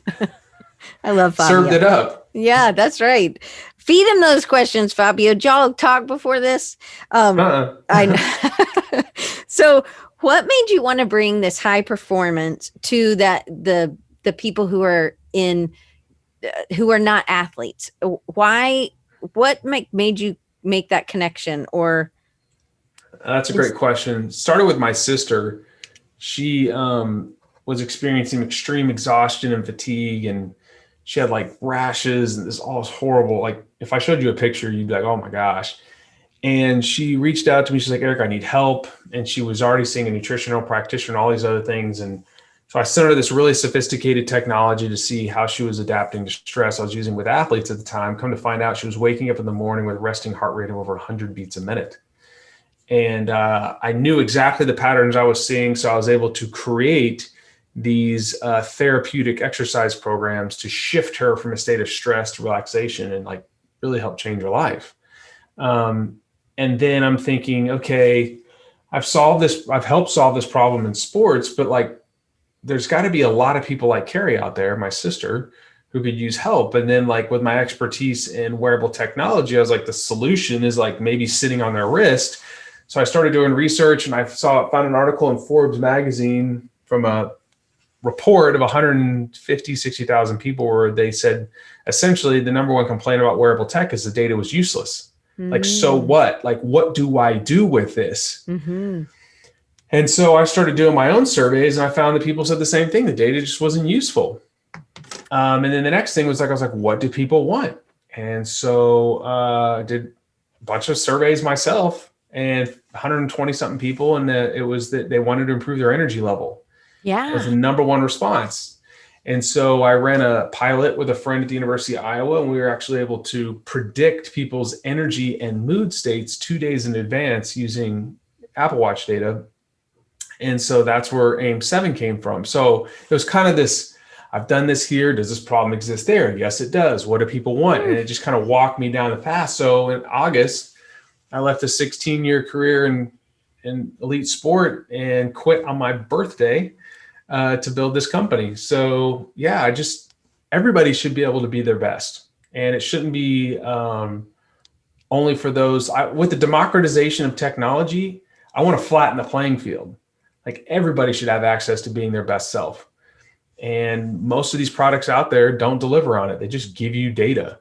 I love Fabio.
Served it up.
Yeah, that's right. Feed him those questions, Fabio. Did y'all talk before this? I know. So what made you want to bring this high performance to the people who are who are not athletes? Why? What made you make that connection? Or
that's a great question. Started with my sister. She was experiencing extreme exhaustion and fatigue, and she had like rashes and this all horrible. Like if I showed you a picture, you'd be like, oh my gosh. And she reached out to me. She's like, Erik, I need help. And she was already seeing a nutritional practitioner and all these other things. And so I sent her this really sophisticated technology to see how she was adapting to stress I was using with athletes at the time. Come to find out she was waking up in the morning with a resting heart rate of over 100 beats a minute. And I knew exactly the patterns I was seeing. So I was able to create these therapeutic exercise programs to shift her from a state of stress to relaxation and like really help change her life. And then I'm thinking, okay, I've helped solve this problem in sports, but like, there's got to be a lot of people like Carrie out there, my sister, who could use help. And then like with my expertise in wearable technology, I was like, the solution is like maybe sitting on their wrist. So I started doing research and I found an article in Forbes magazine from a report of 150, 60,000 people where they said, essentially the number one complaint about wearable tech is the data was useless. Like, so what? Like, what do I do with this?
Mm-hmm.
And so I started doing my own surveys, and I found that people said the same thing. The data just wasn't useful. And then the next thing was like, I was like, what do people want? And so I did a bunch of surveys myself, and 120 something people. And it was that they wanted to improve their energy level.
Yeah.
It was the number one response. And so I ran a pilot with a friend at the University of Iowa, and we were actually able to predict people's energy and mood states 2 days in advance using Apple Watch data. And so that's where AIM-7 came from. So it was kind of this, I've done this here. Does this problem exist there? Yes, it does. What do people want? And it just kind of walked me down the path. So in August, I left a 16-year career in elite sport and quit on my birthday to build this company. So yeah, everybody should be able to be their best. And it shouldn't be only for those. With the democratization of technology, I want to flatten the playing field. Like, everybody should have access to being their best self. And most of these products out there don't deliver on it. They just give you data.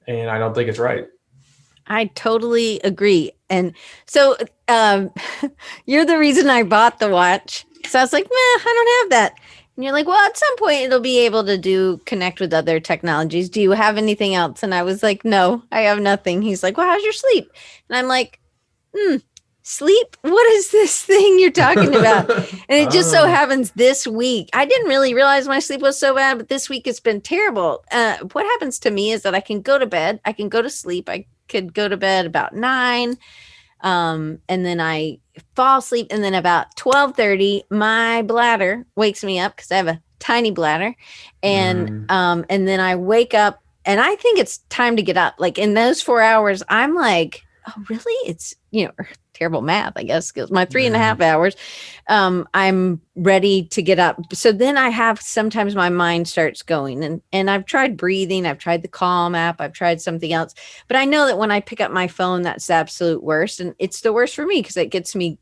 And I don't think it's right.
I totally agree. And so you're the reason I bought the watch. So I was like, I don't have that. And you're like, well, at some point it'll be able to connect with other technologies. Do you have anything else? And I was like, no, I have nothing. He's like, well, how's your sleep? And I'm like, sleep? What is this thing you're talking about? And it just so happens this week, I didn't really realize my sleep was so bad, but this week it's been terrible. What happens to me is that I can go to bed, I can go to sleep. I could go to bed about 9, and then I fall asleep. And then about 12:30, my bladder wakes me up because I have a tiny bladder. And then I wake up and I think it's time to get up. Like, in those 4 hours, I'm like, oh, really? It's, terrible math, I guess, because my 3.5 hours, I'm ready to get up. So then sometimes my mind starts going, and I've tried breathing. I've tried the Calm app. I've tried something else, but I know that when I pick up my phone, that's the absolute worst. And it's the worst for me because it gets me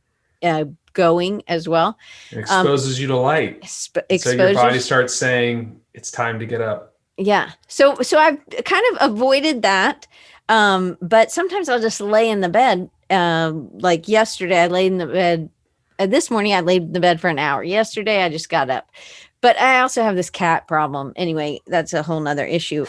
going as well.
It exposes you to light. So your body starts saying it's time to get up.
Yeah. So I've kind of avoided that. But sometimes I'll just lay in the bed. Like yesterday, I laid in the bed. This morning, I laid in the bed for an hour. Yesterday, I just got up. But I also have this cat problem. Anyway, that's a whole nother issue.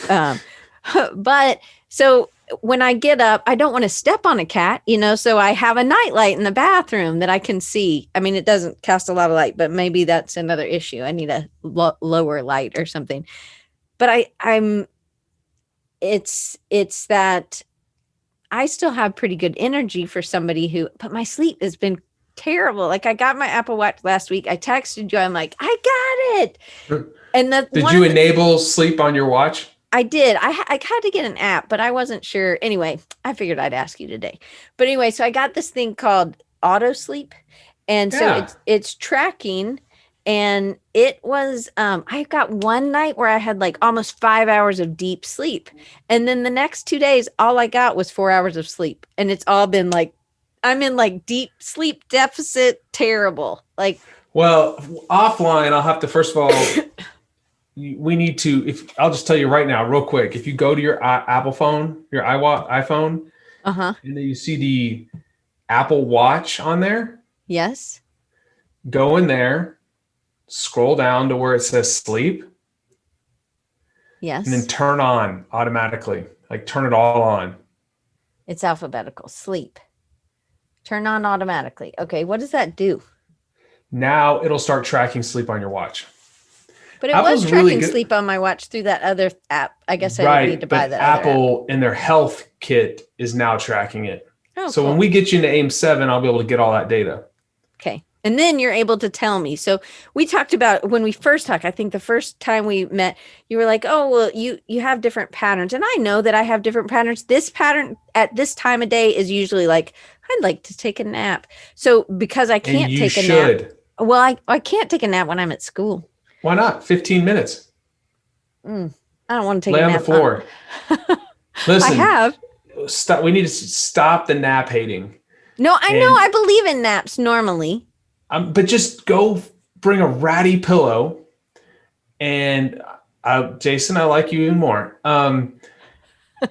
But so when I get up, I don't want to step on a cat, so I have a nightlight in the bathroom that I can see. I mean, it doesn't cast a lot of light, but maybe that's another issue. I need a lower light or something. But it's that I still have pretty good energy for somebody but my sleep has been terrible. Like, I got my Apple Watch last week. I texted you. I'm like, I got it. And
did you enable sleep on your watch?
I did. I had to get an app, but I wasn't sure. Anyway, I figured I'd ask you today. But anyway, so I got this thing called Auto Sleep. And so it's tracking. And it was, I got one night where I had like almost 5 hours of deep sleep. And then the next 2 days, all I got was 4 hours of sleep. And it's all been like, I'm in like deep sleep deficit, terrible. Like,
well, offline, I'll have to, first of all, we need to, I'll just tell you right now, real quick, if you go to your Apple phone, your iPhone, and then you see the Apple Watch on there.
Yes.
Go in there. Scroll down to where it says sleep.
Yes.
And then turn on automatically. Like, turn it all on.
It's alphabetical. Sleep. Turn on automatically. Okay. What does that do?
Now it'll start tracking sleep on your watch.
But it was tracking sleep on my watch through that other app. I guess I didn't need to buy that.
Apple in their health kit is now tracking it.
Oh,
so
cool.
when we get you into AIM-7, I'll be able to get all that data.
Okay. And then you're able to tell me. So we talked about when we first talked, I think the first time we met, you were like, oh, well, you have different patterns. And I know that I have different patterns. This pattern at this time of day is usually like, I'd like to take a nap. So because I can't take a nap. Well, I can't take a nap when I'm at school.
Why not? 15 minutes.
I don't want to take
a nap. Lay on the floor. Listen,
I have.
Stop. We need to stop the nap hating.
No, I know. I believe in naps normally.
But just go bring a ratty pillow, and Jason, I like you even more.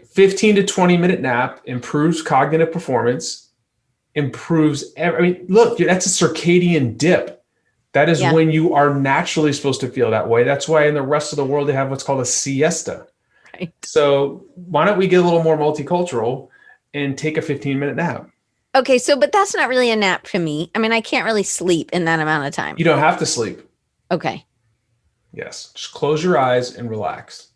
15 to 20-minute nap improves cognitive performance, look, that's a circadian dip. That is when you are naturally supposed to feel that way. That's why in the rest of the world, they have what's called a siesta.
Right.
So why don't we get a little more multicultural and take a 15-minute nap?
Okay, but that's not really a nap for me. I mean, I can't really sleep in that amount of time.
You don't have to sleep.
Okay.
Yes. Just close your eyes and relax.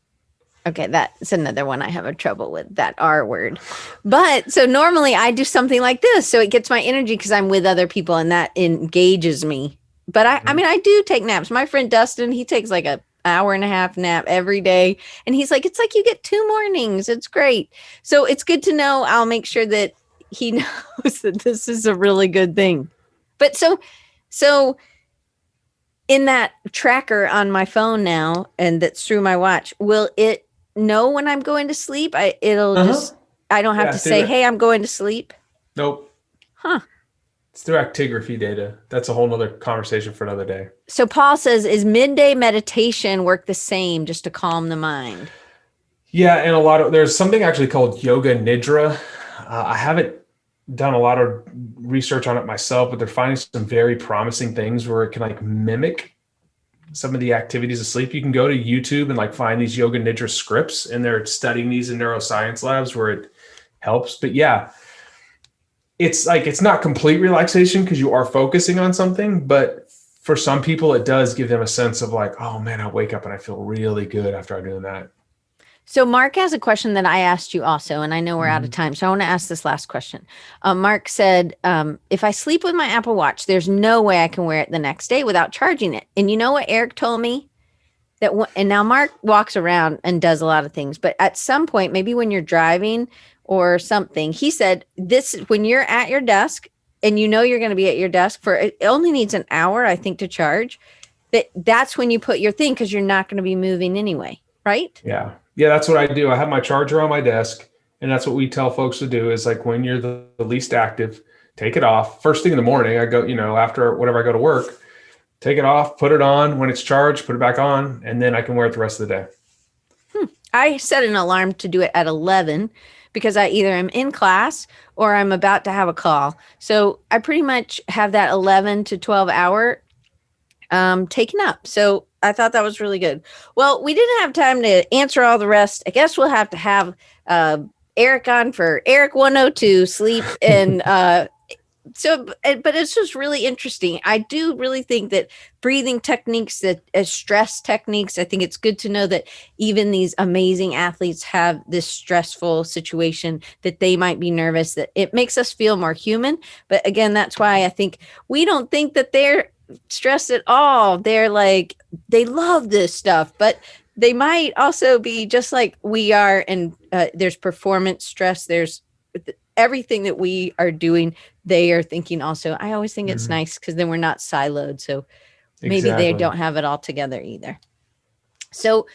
Okay, that's another one I have a trouble with, that R word. But so normally I do something like this. So it gets my energy because I'm with other people and that engages me. But I mean, I do take naps. My friend Dustin, he takes like an hour and a half nap every day. And he's like, it's like you get 2 mornings. It's great. So it's good to know. I'll make sure that he knows that this is a really good thing. But so in that tracker on my phone now, and that's through my watch, will it know when I'm going to sleep? I don't have to say, hey, I'm going to sleep.
Nope.
Huh.
It's through actigraphy data. That's a whole nother conversation for another day.
So Paul says, is midday meditation work the same just to calm the mind?
Yeah. And there's something actually called yoga nidra. I haven't done a lot of research on it myself, but they're finding some very promising things where it can like mimic some of the activities of sleep. You can go to YouTube and like find these yoga nidra scripts, and they're studying these in neuroscience labs where it helps. But yeah, it's not complete relaxation because you are focusing on something, but for some people it does give them a sense of like, oh man, I wake up and I feel really good after I'm doing that.
So Mark has a question that I asked you also, and I know we're out of time, so I want to ask this last question. Mark said, if I sleep with my Apple Watch, there's no way I can wear it the next day without charging it. And you know what Erik told me? And now Mark walks around and does a lot of things, but at some point, maybe when you're driving or something, he said when you're at your desk and you know you're going to be at your desk it only needs an hour, I think, to charge, that's when you put your thing because you're not going to be moving anyway, right?
Yeah. Yeah, that's what I do. I have my charger on my desk, and that's what we tell folks to do is like when you're the least active, take it off. First thing in the morning, I go, after whatever I go to work, take it off, put it on. When it's charged, put it back on, and then I can wear it the rest of the day.
I set an alarm to do it at 11 because I either am in class or I'm about to have a call. So I pretty much have that 11 to 12 hour taken up. So I thought that was really good. Well, we didn't have time to answer all the rest. I guess we'll have to have Erik on for Erik 102 sleep. And but it's just really interesting. I do really think that breathing techniques, that as stress techniques, I think it's good to know that even these amazing athletes have this stressful situation that they might be nervous, that it makes us feel more human. But again, that's why I think we don't think that they're stressed at all. They're like, they love this stuff, but they might also be just like we are. And there's performance stress. There's everything that we are doing. They are thinking also. I always think it's nice because then we're not siloed. So maybe they don't have it all together either. So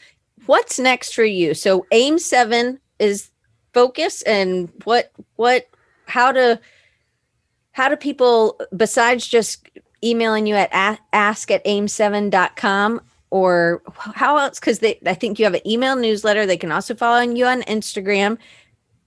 what's next for you? So AIM 7 is focus, and how do people, besides just emailing you at ask@aim7.com, or how else? Because I think you have an email newsletter. They can also follow you on Instagram.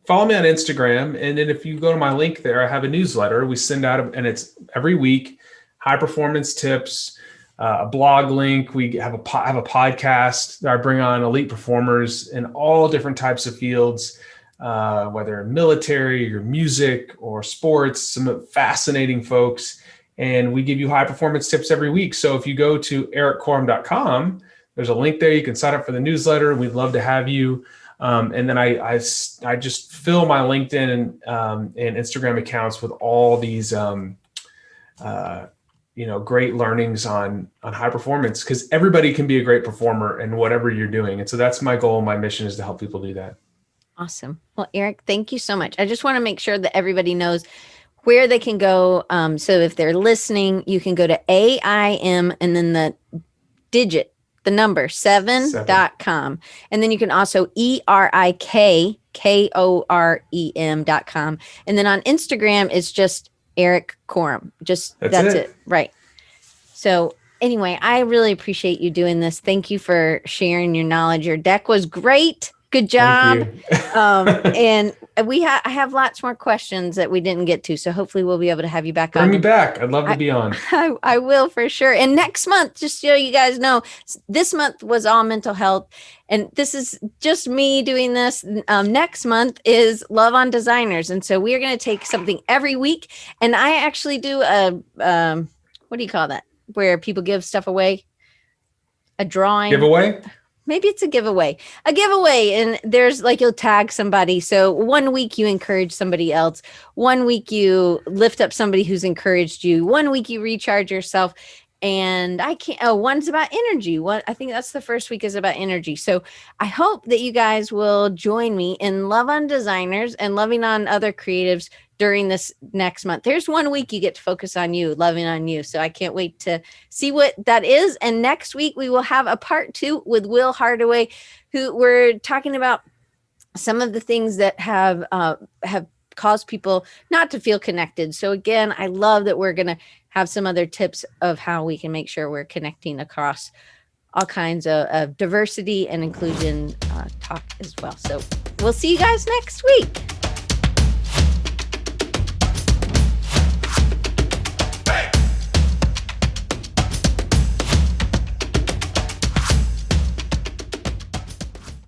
Follow me on Instagram. And then if you go to my link there, I have a newsletter. We send out, and it's every week, high performance tips, a blog link. We have a podcast that I bring on elite performers in all different types of fields, whether military or music or sports, some fascinating folks. And we give you high performance tips every week. So if you go to erikkorem.com, there's a link there. You can sign up for the newsletter. We'd love to have you. And then I just fill my LinkedIn and Instagram accounts with all these, great learnings on high performance, because everybody can be a great performer in whatever you're doing. And so that's my goal. My mission is to help people do that.
Awesome. Well, Erik, thank you so much. I just want to make sure that everybody knows where they can go. So if they're listening, you can go to AIM and then the digit, the number 7.com. And then you can also ERIKKOREM.com. And then on Instagram, it's just Erik Korem. That's it. Right. So anyway, I really appreciate you doing this. Thank you for sharing your knowledge. Your deck was great. Good job.
Thank you.
And I have lots more questions that we didn't get to. So hopefully we'll be able to have you back
Bring
on.
me back. I'd love to
I,
be on.
I will for sure. And next month, just so you guys know, this month was all mental health. And this is just me doing this. Next month is Love on Designers. And so we're going to take something every week. And I actually do what do you call that? Where people give stuff away? A drawing.
Giveaway?
Maybe it's a giveaway. And there's like, you'll tag somebody. So one week you encourage somebody else. One week you lift up somebody who's encouraged you. One week you recharge yourself. And one's about energy. I think that's the first week is about energy. So I hope that you guys will join me in Love on Designers and loving on other creatives during this next month. There's 1 week you get to focus on you, loving on you. So I can't wait to see what that is. And next week we will have a part 2 with Will Hardaway, who we're talking about some of the things that have caused people not to feel connected. So again, I love that we're going to have some other tips of how we can make sure we're connecting across all kinds of diversity and inclusion talk as well. So we'll see you guys next week.